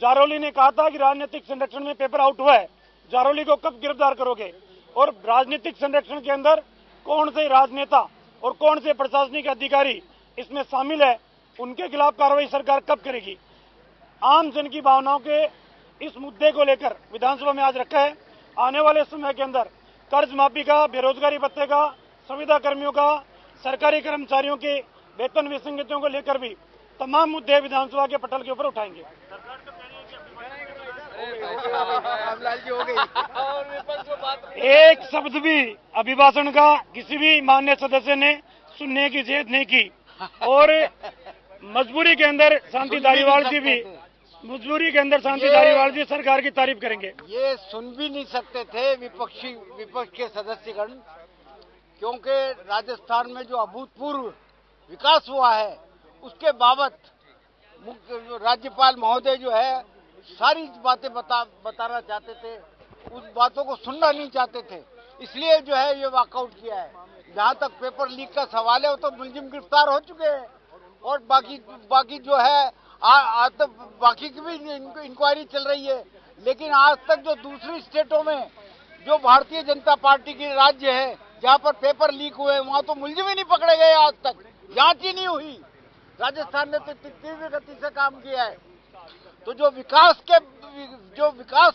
जारौली ने कहा था कि राजनीतिक संरक्षण में पेपर आउट हुआ है, जारौली को कब गिरफ्तार करोगे? और राजनीतिक संरक्षण के अंदर कौन से राजनेता और कौन से प्रशासनिक अधिकारी इसमें शामिल है, उनके खिलाफ कार्रवाई सरकार कब करेगी? आम जन की भावनाओं के इस मुद्दे को लेकर विधानसभा में आज रखा है। आने वाले समय के अंदर कर्ज माफी का, बेरोजगारी भत्ते का, संविदा कर्मियों का, सरकारी कर्मचारियों के वेतन विसंगतियों को लेकर भी तमाम मुद्दे विधानसभा के पटल के ऊपर उठाएंगे। एक शब्द भी अभिभाषण का किसी भी माननीय सदस्य ने सुनने की जिद नहीं की और मजबूरी के अंदर शांति धारीवाल जी सरकार की तारीफ करेंगे। ये सुन भी नहीं सकते थे विपक्ष के सदस्यगण, क्योंकि राजस्थान में जो अभूतपूर्व विकास हुआ है उसके बाबत राज्यपाल महोदय जो है सारी बातें बताना चाहते थे, उस बातों को सुनना नहीं चाहते थे, इसलिए जो है ये वॉकआउट किया है। जहाँ तक पेपर लीक का सवाल है वो तो मुलजिम गिरफ्तार हो चुके हैं और बाकी जो है आज तक बाकी की भी इंक्वायरी चल रही है, लेकिन आज तक जो दूसरी स्टेटों में जो भारतीय जनता पार्टी की राज्य है जहाँ पर पेपर लीक हुए वहाँ तो मुलजिम ही नहीं पकड़े गए, आज तक जांच ही नहीं हुई। राजस्थान ने तो तीव्र गति से काम किया है। तो जो विकास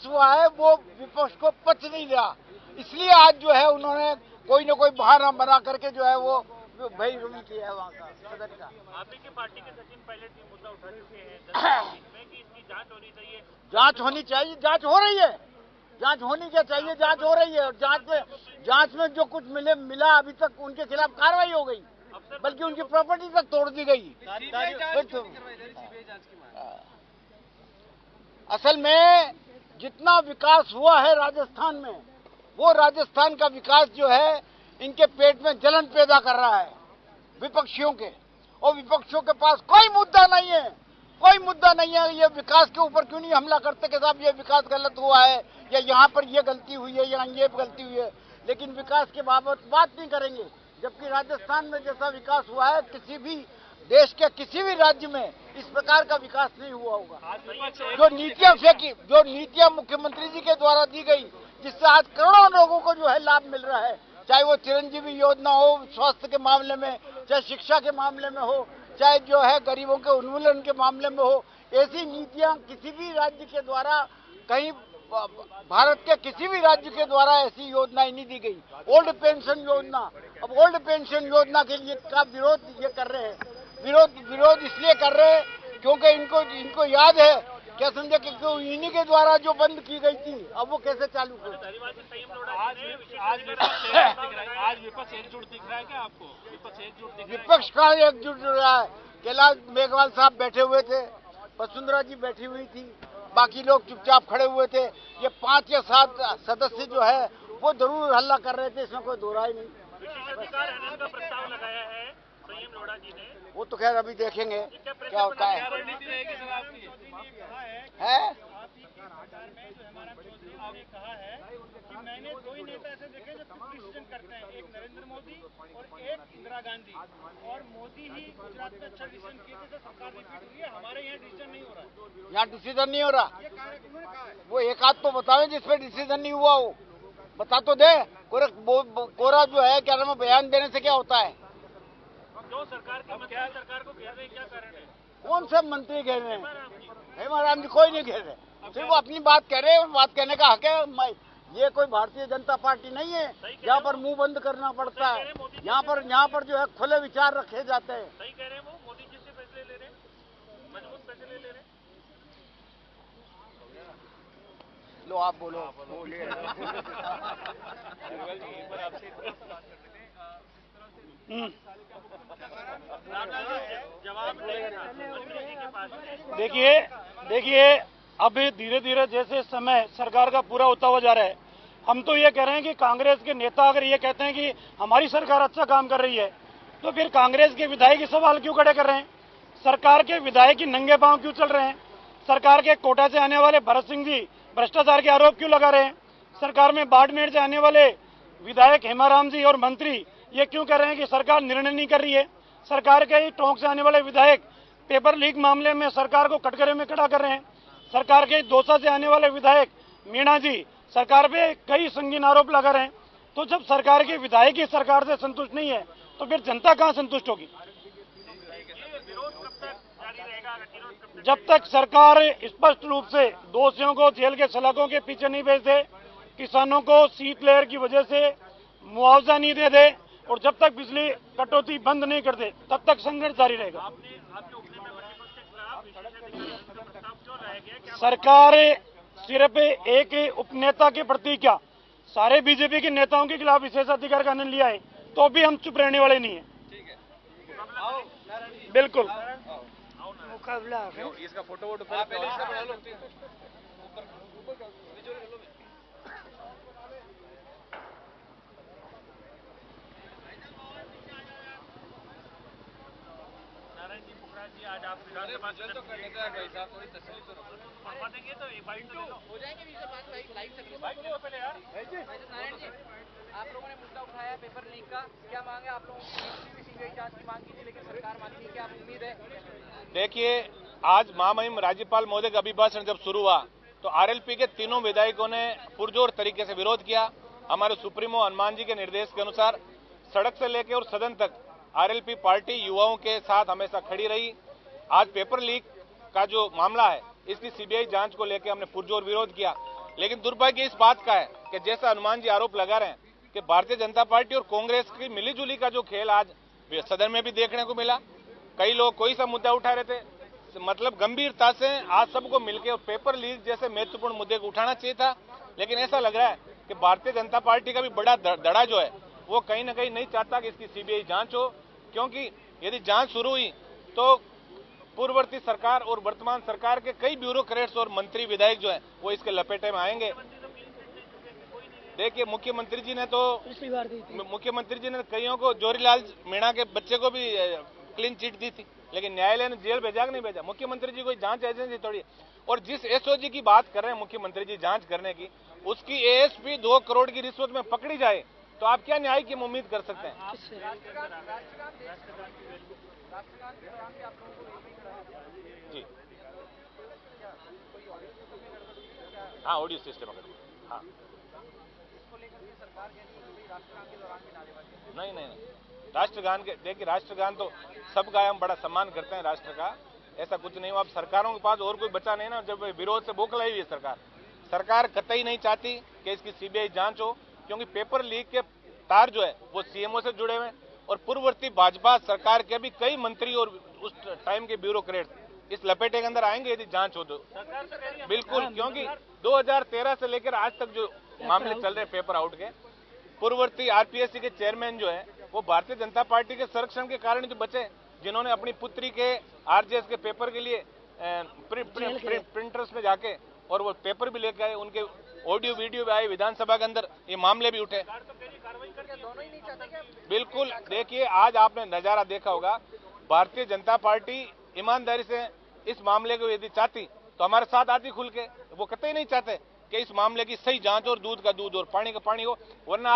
हुआ है वो विपक्ष को पच नहीं रहा, इसलिए आज जो है उन्होंने कोई न कोई बहाना बना करके जो है वो भाई रूम किया है वहाँ का सदन का। आपकी पार्टी के सचिन पायलट ये मुद्दा उठा चुके हैं कि इसकी जांच होनी चाहिए। जांच होनी चाहिए, जांच हो रही है, जांच होनी क्या चाहिए, जांच हो रही है और जांच में जो कुछ मिला अभी तक उनके खिलाफ कार्रवाई हो गई, बल्कि उनकी प्रॉपर्टी तक तोड़ दी गई। असल में जितना विकास हुआ है राजस्थान में, वो राजस्थान का विकास जो है इनके पेट में जलन पैदा कर रहा है विपक्षियों के, और विपक्षियों के पास कोई मुद्दा नहीं है, कोई मुद्दा नहीं है। ये विकास के ऊपर क्यों नहीं हमला करते कि साहब ये विकास गलत हुआ है या यहाँ पर ये गलती हुई है, यहाँ ये गलती हुई है, लेकिन विकास के बाबत बात नहीं करेंगे। जबकि राजस्थान में जैसा विकास हुआ है किसी भी देश के किसी भी राज्य में इस प्रकार का विकास नहीं हुआ होगा। जो नीतियां मुख्यमंत्री जी के द्वारा दी गई, जिससे आज करोड़ों लोगों को जो है लाभ मिल रहा है, चाहे वो चिरंजीवी योजना हो स्वास्थ्य के मामले में, चाहे शिक्षा के मामले में हो, चाहे जो है गरीबों के उन्मूलन के मामले में हो, ऐसी नीतियां किसी भी राज्य के द्वारा, कहीं भारत के किसी भी राज्य के द्वारा ऐसी योजनाएं नहीं दी गई। ओल्ड पेंशन योजना, अब ओल्ड पेंशन योजना के लिए का विरोध ये कर रहे हैं, विरोध इसलिए कर रहे हैं क्योंकि इनको याद है, क्या समझे कि इन्हीं के द्वारा जो बंद की गई थी अब वो कैसे चालू करें। आज विपक्ष एकजुट दिख रहा है क्या आपको? विपक्ष का एकजुट हो रहा है। कैलाश मेघवाल साहब बैठे हुए थे, वसुंधरा जी बैठी हुई थी, बाकी लोग चुपचाप खड़े हुए थे। ये 5 या 7 सदस्य जो है वो जरूर हल्ला कर रहे थे, इसमें कोई दो राय नहीं। विशेषाधिकार हनन का प्रस्ताव लगाया है संयम लोढ़ा जी ने, वो तो खैर अभी देखेंगे क्या होता है। कहा है कि मैंने 2 ही नेता ऐसे देखे जो खुद डिसीजन करते हैं, एक नरेंद्र मोदी और एक इंदिरा गांधी, और मोदी ही गुजरात में अच्छा डिसीजन किए थे तो सरकार रिपीट हुई है, हमारे यहाँ डिसीजन नहीं हो रहा। यहाँ डिसीजन नहीं हो रहा, वो एक आध तो बतावे जिसपे डिसीजन नहीं हुआ, वो बता तो दे। कोरा जो है क्या नाम, बयान देने से क्या होता है? जो सरकार के मंत्री सरकार को घेर रहे, क्या कारण है? कौन से मंत्री घेर रहे हैं? हेमाराम जी कोई नहीं घेर रहे, सिर्फ वो अपनी बात कह रहे हैं, बात कहने का हक है। ये कोई भारतीय जनता पार्टी नहीं है यहाँ पर मुंह बंद करना पड़ता है। यहाँ पर जो है खुले विचार रखे जाते हैं। सही कह रहे हैं, वो मोदी जी से फैसले ले रहे हैं, मजबूत फैसले ले रहे हैं। लो आप बोलो। देखिए अब धीरे धीरे जैसे समय सरकार का पूरा होता हुआ जा रहा है, हम तो ये कह रहे हैं कि कांग्रेस के नेता अगर ये कहते हैं कि हमारी सरकार अच्छा काम कर रही है, तो फिर कांग्रेस के विधायक ये सवाल क्यों खड़े कर रहे हैं? सरकार के विधायक ही नंगे पांव क्यों चल रहे हैं? सरकार के कोटा से आने वाले भरत सिंह जी भ्रष्टाचार के आरोप क्यों लगा रहे हैं? सरकार में बाड़मेर से आने वाले विधायक हेमाराम जी और मंत्री ये क्यों कह रहे हैं कि सरकार निर्णय नहीं कर रही है? सरकार के ही टोंक से आने वाले विधायक पेपर लीक मामले में सरकार को कटघरे में खड़ा कर रहे हैं। सरकार के दौसा से आने वाले विधायक मीणा जी सरकार पे कई संगीन आरोप लगा रहे हैं। तो जब सरकार के विधायक ही सरकार से संतुष्ट नहीं है तो फिर जनता कहां संतुष्ट होगी? जब तक सरकार स्पष्ट रूप से दोषियों को जेल के सलाखों के पीछे नहीं भेज दे, किसानों को शीतलहर की वजह से मुआवजा नहीं दे दे और जब तक बिजली कटौती बंद नहीं कर दे, तब तक संघर्ष जारी रहेगा। सरकार सिर्फ एक उपनेता के प्रति क्या सारे बीजेपी के नेताओं के खिलाफ विशेषाधिकार का आनंद लिया है तो भी हम चुप रहने वाले नहीं है। बिल्कुल मुकाबला इसका फोटो वोटो पहले इसका बना लो। नारायण जी पुखराज जी आज आप विधानसभा तो करने का भाई साहब थोड़ी तसल्ली तो रखो। देंगे तो एक बाइट तो हो जाएंगे भी सब बात लाइव से बाइट ले लो पहले यार। नारायण जी आप लोगों ने मुद्दा उठाया पेपर लीक का, क्या मांग है आप लोगों की? सीबीआई जांच की मांग की थी लेकिन सरकार मानती है, क्या उम्मीद है? देखिए, आज महामहिम राज्यपाल महोदय का अभिभाषण जब शुरू हुआ तो आरएलपी के तीनों विधायकों ने पुरजोर तरीके से विरोध किया। हमारे सुप्रीमो हनुमान जी के निर्देश के अनुसार सड़क से लेकर और सदन तक आरएलपी पार्टी युवाओं के साथ हमेशा खड़ी रही। आज पेपर लीक का जो मामला है इसकी सीबीआई जांच को लेकर हमने पुरजोर विरोध किया, लेकिन दुर्भाग्य इस बात का है कि जैसा हनुमान जी आरोप लगा रहे हैं कि भारतीय जनता पार्टी और कांग्रेस की मिलीजुली का जो खेल आज सदन में भी देखने को मिला। कई लोग कोई सा मुद्दा उठा रहे थे, मतलब गंभीरता से आज सबको मिलकर पेपर लीक जैसे महत्वपूर्ण मुद्दे को उठाना चाहिए था, लेकिन ऐसा लग रहा है कि भारतीय जनता पार्टी का भी बड़ा धड़ा जो है वो कहीं ना कहीं नहीं चाहता कि इसकी सीबीआई जांच हो, क्योंकि यदि जांच शुरू हुई तो पूर्ववर्ती सरकार और वर्तमान सरकार के कई ब्यूरोक्रेट्स और मंत्री विधायक जो है वो इसके लपेटे में आएंगे। देखिए, मुख्यमंत्री जी ने कईयों को, जोरीलाल मीणा के बच्चे को भी क्लीन चिट दी थी, लेकिन न्यायालय ने जेल भेजा कि नहीं भेजा? मुख्यमंत्री जी कोई जांच एजेंसी थोड़ी। और जिस एसओजी की बात कर रहे हैं मुख्यमंत्री जी जांच करने की, उसकी एएसपी 2 करोड़ की रिश्वत में पकड़ी जाए तो आप क्या न्याय की उम्मीद कर सकते हैं? जी हाँ, ऑडियो सिस्टम अगर हाँ नहीं, राष्ट्रगान के देखिए, राष्ट्रगान तो सब गाए, हम बड़ा सम्मान करते हैं राष्ट्र का, ऐसा कुछ नहीं हो। अब सरकारों के पास और कोई बचा नहीं ना, जब विरोध से बौखलाई हुई है सरकार कतई नहीं चाहती कि इसकी सीबीआई जांच हो, क्योंकि पेपर लीक के तार जो है वो सीएमओ से जुड़े हुए हैं और पूर्ववर्ती भाजपा सरकार के भी कई मंत्री और उस टाइम के ब्यूरोक्रेट इस लपेटे के अंदर आएंगे यदि जांच हो तो। बिल्कुल, क्योंकि 2013 से लेकर आज तक जो मामले चल रहे पेपर आउट के, पूर्ववर्ती आरपीएससी के चेयरमैन जो है वो भारतीय जनता पार्टी के संरक्षण के कारण जो बचे, जिन्होंने अपनी पुत्री के आरजेएस के पेपर के लिए प्रिंटर्स में जाके और वो पेपर भी लेके आए, उनके ऑडियो वीडियो भी आए, विधानसभा के अंदर ये मामले भी उठे। बिल्कुल, देखिए आज आपने नजारा देखा होगा, भारतीय जनता पार्टी ईमानदारी से इस मामले को यदि चाहती तो हमारे साथ आती खुल के। वो कतई नहीं चाहते कि इस मामले की सही जांच और दूध का दूध और पानी का पानी हो, वरना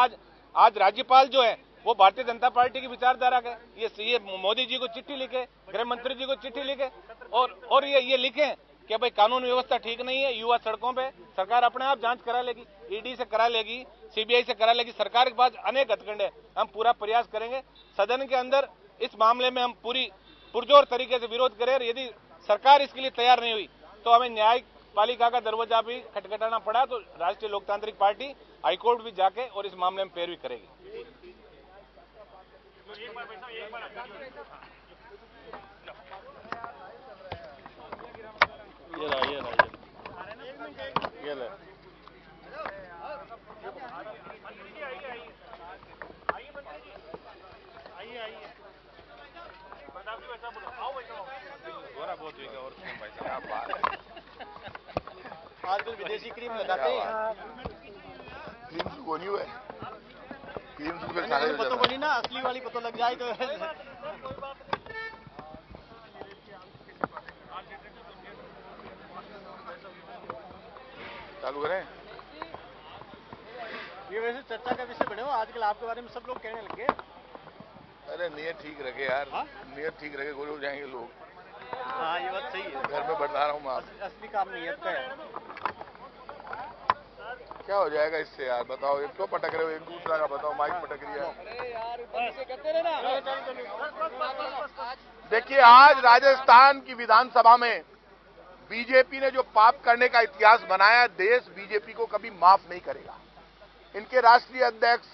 आज राज्यपाल जो है वो भारतीय जनता पार्टी की विचारधारा का ये मोदी जी को चिट्ठी लिखे, गृह मंत्री जी को चिट्ठी लिखे और ये लिखे कि भाई कानून व्यवस्था ठीक नहीं है, युवा सड़कों पे, सरकार अपने आप जांच करा लेगी, ईडी से करा लेगी, सीबीआई से करा लेगी। सरकार के पास अनेक हथकंडे, हम पूरा प्रयास करेंगे सदन के अंदर इस मामले में हम पूरी पुरजोर तरीके से विरोध करें। यदि सरकार इसके लिए तैयार नहीं हुई तो हमें न्यायपालिका का दरवाजा भी खटखटाना पड़ा तो राष्ट्रीय लोकतांत्रिक पार्टी हाईकोर्ट भी जाके और इस मामले में पैरवी करेगी। ये ले। गोरा बहुत हुई और भाई साहब आजकल विदेशी क्रीम लगाते हैं। क्रीम से कोनी हुआ है, क्रीम से फिर सारे पता कोनी ना, असली वाली पता लग जाए तो चालू करें। ये वैसे चर्चा का विषय बने हो आजकल, आपके बारे में सब लोग कहने लगे। अरे नियत ठीक रखे यार, नियत ठीक रखे, गोरे हो जाएंगे लोग। हाँ ये बात सही है। घर में बता रहा हूँ मैं। असली काम नियत का है। क्या हो जाएगा इससे यार, बताओ, ये क्यों पटक रहे हो एक दूसरा का, बताओ, माइक पटक रही है। अरे यार से करते रहे ना। देखिए, आज राजस्थान की विधानसभा में बीजेपी ने जो पाप करने का इतिहास बनाया, देश बीजेपी को कभी माफ नहीं करेगा। इनके राष्ट्रीय अध्यक्ष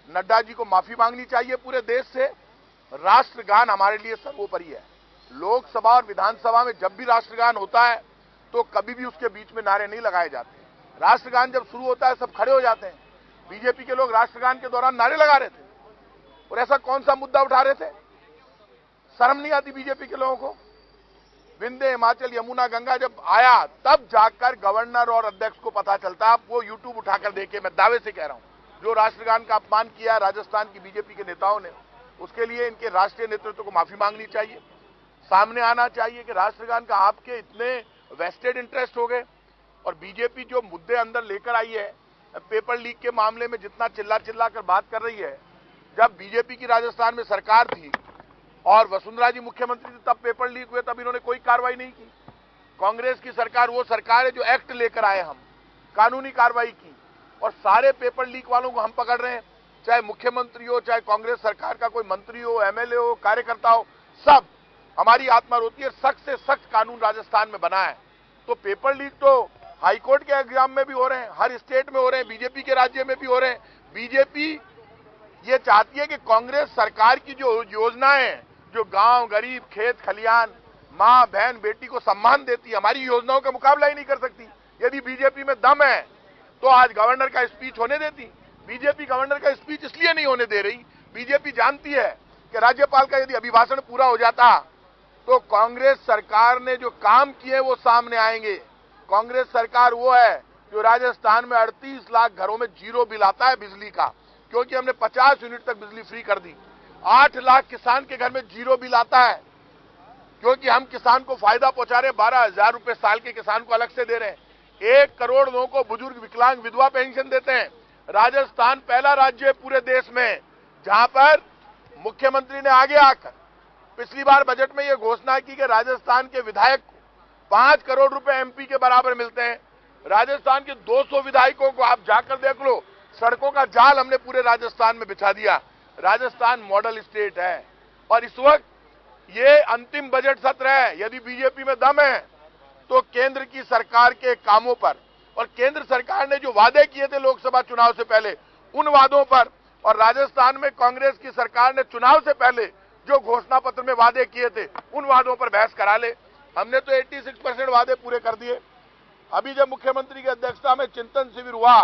नड्डा जी को माफी मांगनी चाहिए पूरे देश से। राष्ट्रगान हमारे लिए सर्वोपरि है। लोकसभा और विधानसभा में जब भी राष्ट्रगान होता है तो कभी भी उसके बीच में नारे नहीं लगाए जाते। राष्ट्रगान जब शुरू होता है सब खड़े हो जाते हैं। बीजेपी के लोग राष्ट्रगान के दौरान नारे लगा रहे थे, और ऐसा कौन सा मुद्दा उठा रहे थे? शर्म नहीं आती बीजेपी के लोगों को? विंध्य, हिमाचल, यमुना, गंगा जब आया तब जाकर गवर्नर और अध्यक्ष को पता चलता। आप वो यूट्यूब उठाकर देखे, मैं दावे से कह रहा हूं, जो राष्ट्रगान का अपमान किया राजस्थान की बीजेपी के नेताओं ने, उसके लिए इनके राष्ट्रीय नेतृत्व को माफी मांगनी चाहिए। सामने आना चाहिए कि राष्ट्रगान का आपके इतने वेस्टेड इंटरेस्ट हो गए। और बीजेपी जो मुद्दे अंदर लेकर आई है, पेपर लीक के मामले में जितना चिल्ला कर बात कर रही है, जब बीजेपी की राजस्थान में सरकार थी और वसुंधरा जी मुख्यमंत्री थी तब पेपर लीक हुए, तब इन्होंने कोई कार्रवाई नहीं की। कांग्रेस की सरकार वो सरकार है जो एक्ट लेकर आए, हम कानूनी कार्रवाई की, और सारे पेपर लीक वालों को हम पकड़ रहे हैं, चाहे मुख्यमंत्री हो, चाहे कांग्रेस सरकार का कोई मंत्री हो, एमएलए हो, कार्यकर्ता हो, सब। हमारी आत्मा रोती है, सख्त से सख्त कानून राजस्थान में बना है। तो पेपर लीक तो हाईकोर्ट के एग्जाम में भी हो रहे हैं, हर स्टेट में हो रहे हैं, बीजेपी के राज्य में भी हो रहे हैं। बीजेपी ये चाहती है कि कांग्रेस सरकार की जो योजनाएं, जो गांव, गरीब, खेत खलियान, मां, बहन, बेटी को सम्मान देती है, हमारी योजनाओं का मुकाबला ही नहीं कर सकती। यदि बीजेपी में दम है तो आज गवर्नर का स्पीच होने देती। बीजेपी गवर्नर का स्पीच इसलिए नहीं होने दे रही, बीजेपी जानती है कि राज्यपाल का यदि अभिभाषण पूरा हो जाता तो कांग्रेस सरकार ने जो काम किए वो सामने आएंगे। कांग्रेस सरकार वो है जो राजस्थान में 38 लाख घरों में जीरो बिल आता है बिजली का, क्योंकि हमने 50 यूनिट तक बिजली फ्री कर दी। 8 लाख किसान के घर में जीरो बिल आता है, क्योंकि हम किसान को फायदा पहुंचा रहे। 12,000 रुपए साल के किसान को अलग से दे रहे हैं। 1 करोड़ लोगों को बुजुर्ग, विकलांग, विधवा पेंशन देते हैं। राजस्थान पहला राज्य है पूरे देश में जहां पर मुख्यमंत्री ने आगे आकर पिछली बार बजट में यह घोषणा की कि राजस्थान के विधायक को 5 करोड़ रुपए एमपी के बराबर मिलते हैं। राजस्थान के 200 विधायकों को आप जाकर देख लो, सड़कों का जाल हमने पूरे राजस्थान में बिछा दिया। राजस्थान मॉडल स्टेट है। और इस वक्त ये अंतिम बजट सत्र है। यदि बीजेपी में दम है तो केंद्र की सरकार के कामों पर, और केंद्र सरकार ने जो वादे किए थे लोकसभा चुनाव से पहले, उन वादों पर, और राजस्थान में कांग्रेस की सरकार ने चुनाव से पहले जो घोषणा पत्र में वादे किए थे उन वादों पर बहस करा ले। हमने तो 86% वादे पूरे कर दिए। अभी जब मुख्यमंत्री की अध्यक्षता में चिंतन शिविर हुआ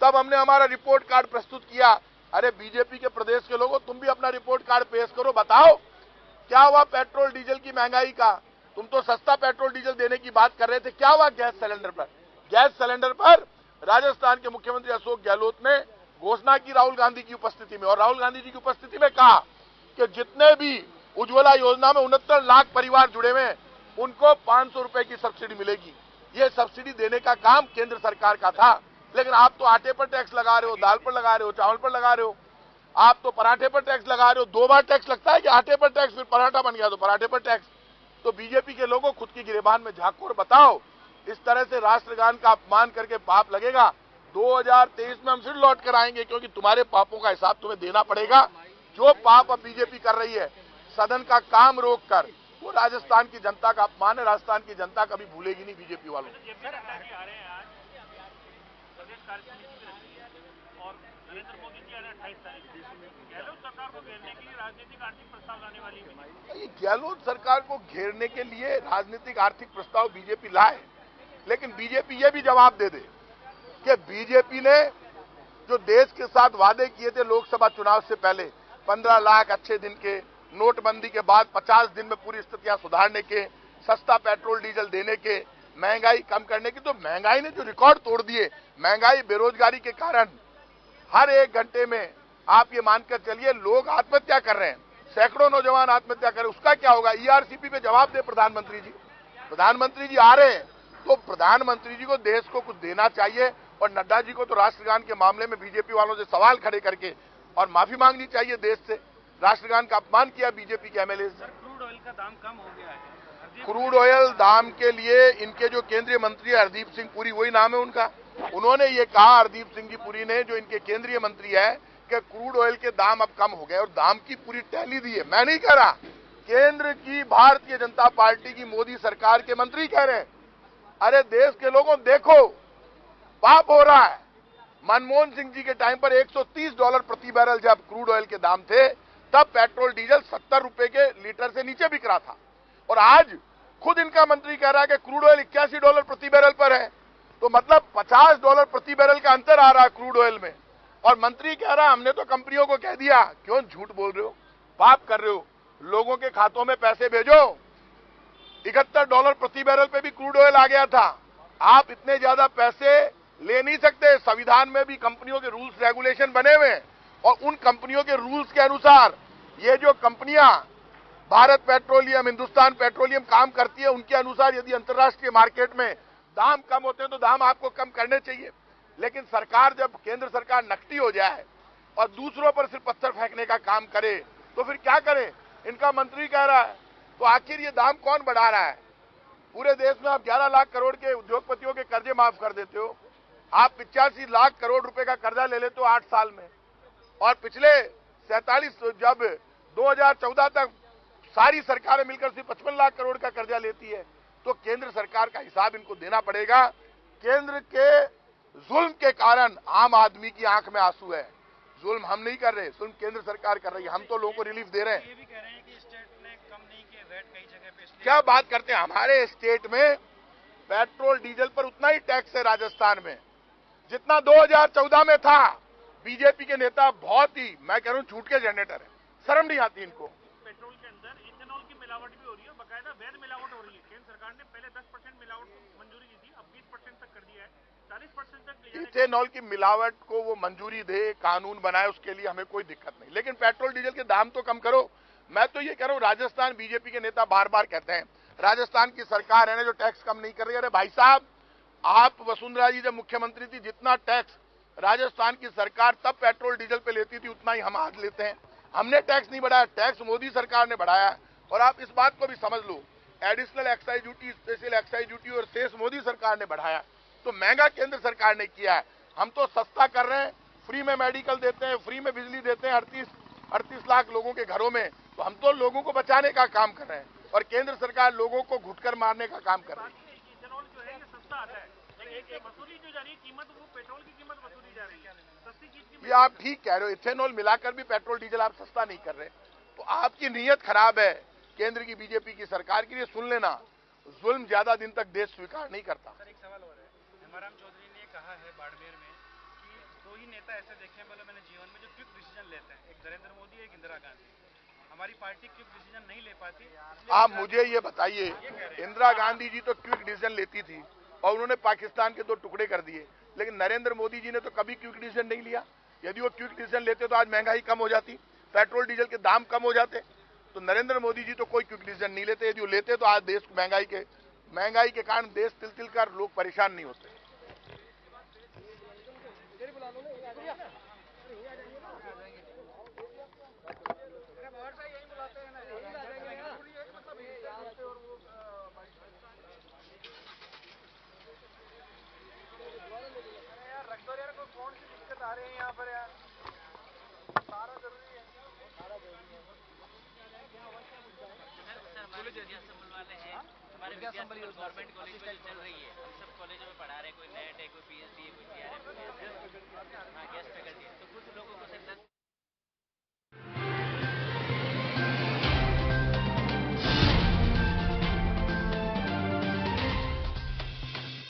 तब हमने हमारा रिपोर्ट कार्ड प्रस्तुत किया। अरे बीजेपी के प्रदेश के लोगों, तुम भी अपना रिपोर्ट कार्ड पेश करो, बताओ क्या हुआ पेट्रोल डीजल की महंगाई का। तुम तो सस्ता पेट्रोल डीजल देने की बात कर रहे थे, क्या हुआ गैस सिलेंडर पर? गैस सिलेंडर पर राजस्थान के मुख्यमंत्री अशोक गहलोत ने घोषणा की राहुल गांधी की उपस्थिति में, और राहुल गांधी जी की उपस्थिति में कहा कि जितने भी उज्ज्वला योजना में 69 लाख परिवार जुड़े हुए हैं उनको 500 रुपए की सब्सिडी मिलेगी। ये सब्सिडी देने का काम केंद्र सरकार का था, लेकिन आप तो आटे पर टैक्स लगा रहे हो, दाल पर लगा रहे हो, चावल पर लगा रहे हो, आप तो पराठे पर टैक्स लगा रहे हो। 2 बार टैक्स लगता है कि आटे पर टैक्स, फिर पराठा बन गया तो पराठे पर टैक्स। तो बीजेपी के लोगों, खुद की गिरेबान में झांको और बताओ, इस तरह से राष्ट्रगान का अपमान करके पाप लगेगा। 2023 में हम फिर लौट कर आएंगे, क्योंकि तुम्हारे पापों का हिसाब तुम्हें देना पड़ेगा। जो पाप अब बीजेपी कर रही है, सदन का काम रोककर, वो राजस्थान की जनता का अपमान है। राजस्थान की जनता कभी भूलेगी नहीं बीजेपी वालों को। और नरेंद्र मोदी जी आ रहे हैं 28 तारीख गहलोत सरकार को घेरने के लिए राजनीतिक आर्थिक प्रस्ताव लाने वाली है। ये गहलोत सरकार को घेरने के लिए राजनीतिक आर्थिक प्रस्ताव बीजेपी लाए, लेकिन बीजेपी ये भी जवाब दे दे कि बीजेपी ने जो देश के साथ वादे किए थे लोकसभा चुनाव से पहले, 15 लाख अच्छे दिन के, नोटबंदी के बाद 50 दिन में पूरी स्थितियां सुधारने के, सस्ता पेट्रोल डीजल देने के, महंगाई कम करने की, तो महंगाई ने जो रिकॉर्ड तोड़ दिए। महंगाई, बेरोजगारी के कारण हर 1 घंटे में आप ये मानकर चलिए लोग आत्महत्या कर रहे हैं, सैकड़ों नौजवान आत्महत्या कर रहे हैं। उसका क्या होगा? ईआरसीपी पे जवाब दे प्रधानमंत्री जी। प्रधानमंत्री जी आ रहे हैं तो प्रधानमंत्री जी को देश को कुछ देना चाहिए, और नड्डा जी को तो राष्ट्रगान के मामले में बीजेपी वालों से सवाल खड़े करके और माफी मांगनी चाहिए देश से। राष्ट्रगान का अपमान किया बीजेपी के एमएलए से। क्रूड ऑयल का दाम कम हो गया है, क्रूड ऑयल दाम के लिए इनके जो केंद्रीय मंत्री है हरदीप सिंह पुरी, वही नाम है उनका, उन्होंने ये कहा, हरदीप सिंह जी पुरी ने, जो इनके केंद्रीय मंत्री है, कि क्रूड ऑयल के दाम अब कम हो गए और दाम की पूरी टैली दी है। मैं नहीं कह रहा, केंद्र की भारतीय जनता पार्टी की मोदी सरकार के मंत्री कह रहे हैं। अरे देश के लोगों देखो, पाप हो रहा है। मनमोहन सिंह जी के टाइम पर $130 प्रति बैरल जब क्रूड ऑयल के दाम थे, तब पेट्रोल डीजल 70 रुपए के लीटर से नीचे बिक रहा था, और आज खुद इनका मंत्री कह रहा है कि क्रूड ऑयल $81 प्रति बैरल पर है। तो मतलब $50 प्रति बैरल का अंतर आ रहा है क्रूड ऑयल में, और मंत्री कह रहा है हमने तो कंपनियों को कह दिया। क्यों झूठ बोल रहे हो, पाप कर रहे हो, लोगों के खातों में पैसे भेजो। $71 प्रति बैरल पे भी क्रूड ऑयल आ गया था। आप इतने ज्यादा पैसे ले नहीं सकते। संविधान में भी कंपनियों के रूल्स रेगुलेशन बने हुए हैं, और उन कंपनियों के रूल्स के अनुसार ये जो कंपनियां भारत पेट्रोलियम, हिंदुस्तान पेट्रोलियम काम करती है, उनके अनुसार यदि अंतर्राष्ट्रीय मार्केट में दाम कम होते हैं तो दाम आपको कम करने चाहिए। लेकिन सरकार, जब केंद्र सरकार नकटी हो जाए और दूसरों पर सिर्फ पत्थर फेंकने का काम करे, तो फिर क्या करे? इनका मंत्री कह रहा है, तो आखिर ये दाम कौन बढ़ा रहा है? पूरे देश में आप 11 लाख करोड़ के उद्योगपतियों के कर्जे माफ कर देते हो। आप 85 लाख करोड़ रुपए का कर्जा ले लेते हो 8 साल में, और पिछले 47, जब 2014 तक सारी सरकारें मिलकर सिर्फ 55 लाख करोड़ का कर्जा लेती है। तो केंद्र सरकार का हिसाब इनको देना पड़ेगा। केंद्र के जुल्म के कारण आम आदमी की आंख में आंसू है। जुल्म हम नहीं कर रहे, जुल्म केंद्र सरकार कर रही है। हम तो लोगों को रिलीफ दे रहे हैं। ये भी कह रहे हैं कि स्टेट ने कम नहीं किए वैट कई जगह पे, इसलिए क्या बात करते हैं? हमारे स्टेट में पेट्रोल डीजल पर उतना ही टैक्स है राजस्थान में जितना 2014 में था। बीजेपी के नेता बहुत ही, मैं कह रहा हूं, झूठ के जनरेटर है। शर्म नहीं आती इनको। पेट्रोल के अंदर इथेनॉल की मिलावट भी हो रही है, बकायदा वैध मिलावट हो रही है। केंद्र सरकार ने पहले 10% मिलावट को मंजूरी दी थी, अब 20% तक कर दिया है, 40% तक ले जाने का। इथेनॉल की मिलावट को वो मंजूरी दे, कानून बनाए, उसके लिए हमें कोई दिक्कत नहीं, लेकिन पेट्रोल डीजल के दाम तो कम करो। मैं तो ये कह रहा हूं, राजस्थान बीजेपी के नेता बार बार कहते हैं राजस्थान की सरकार है ना जो टैक्स कम नहीं कर रही। अरे भाई साहब, आप वसुंधरा जी जब मुख्यमंत्री थी, जितना टैक्स राजस्थान की सरकार तब पेट्रोल डीजल पे लेती थी, उतना ही हम आज लेते हैं। हमने टैक्स नहीं बढ़ाया, टैक्स मोदी सरकार ने बढ़ाया है। और आप इस बात को भी समझ लो, additional excise duty, special excise duty और सेस मोदी सरकार ने बढ़ाया। तो महंगा केंद्र सरकार ने किया है, हम तो सस्ता कर रहे हैं। फ्री में मेडिकल देते हैं, फ्री में बिजली देते हैं 38 लाख लोगों के घरों में। तो हम तो लोगों को बचाने का काम कर रहे हैं, और केंद्र सरकार लोगों को घुटकर मारने का काम कर रही है। इथेनॉल जो है ये सस्ता आता है, लेकिन वसूली जो जा रही है कीमत, वो पेट्रोल की कीमत वसूली जा रही है। सस्ती चीज की ये आप ठीक कह रहे हो, इथेनॉल मिलाकर भी पेट्रोल डीजल आप सस्ता नहीं कर रहे। तो आपकी नीयत खराब है केंद्र की बीजेपी की सरकार की। सुन लेना, जुल्म ज्यादा दिन तक देश स्वीकार नहीं करता। सर एक सवाल और है। हेमाराम चौधरी ने कहा है बाड़मेर में कि 2 ही नेता ऐसे देखे हैं, बोले मैंने जीवन में, जो क्विक डिसीजन लेते हैं, एक नरेंद्र मोदी, एक इंदिरा गांधी। हमारी पार्टी क्विक डिसीजन नहीं ले पाती। आप मुझे ये बताइए, इंदिरा गांधी जी तो क्विक डिसीजन लेती थी और उन्होंने पाकिस्तान के 2 टुकड़े कर दिए, लेकिन नरेंद्र मोदी जी ने तो कभी क्विक डिसीजन नहीं लिया। यदि वो क्विक डिसीजन लेते तो आज महंगाई कम हो जाती, पेट्रोल डीजल के दाम कम हो जाते। तो नरेंद्र मोदी जी तो कोई क्विक डिसीजन नहीं लेते। यदि वो लेते तो आज देश महंगाई के कारण देश तिल कर लोग परेशान नहीं होते। कौन सी दिक्कत आ रही है यहाँ पर यार? सारा जरूरी है, सारा जरूरी है। सर हमारे विद्या संबल वाले हैं, हमारे विद्या संबल गवर्नमेंट कॉलेज में चल रही है, हम सब कॉलेज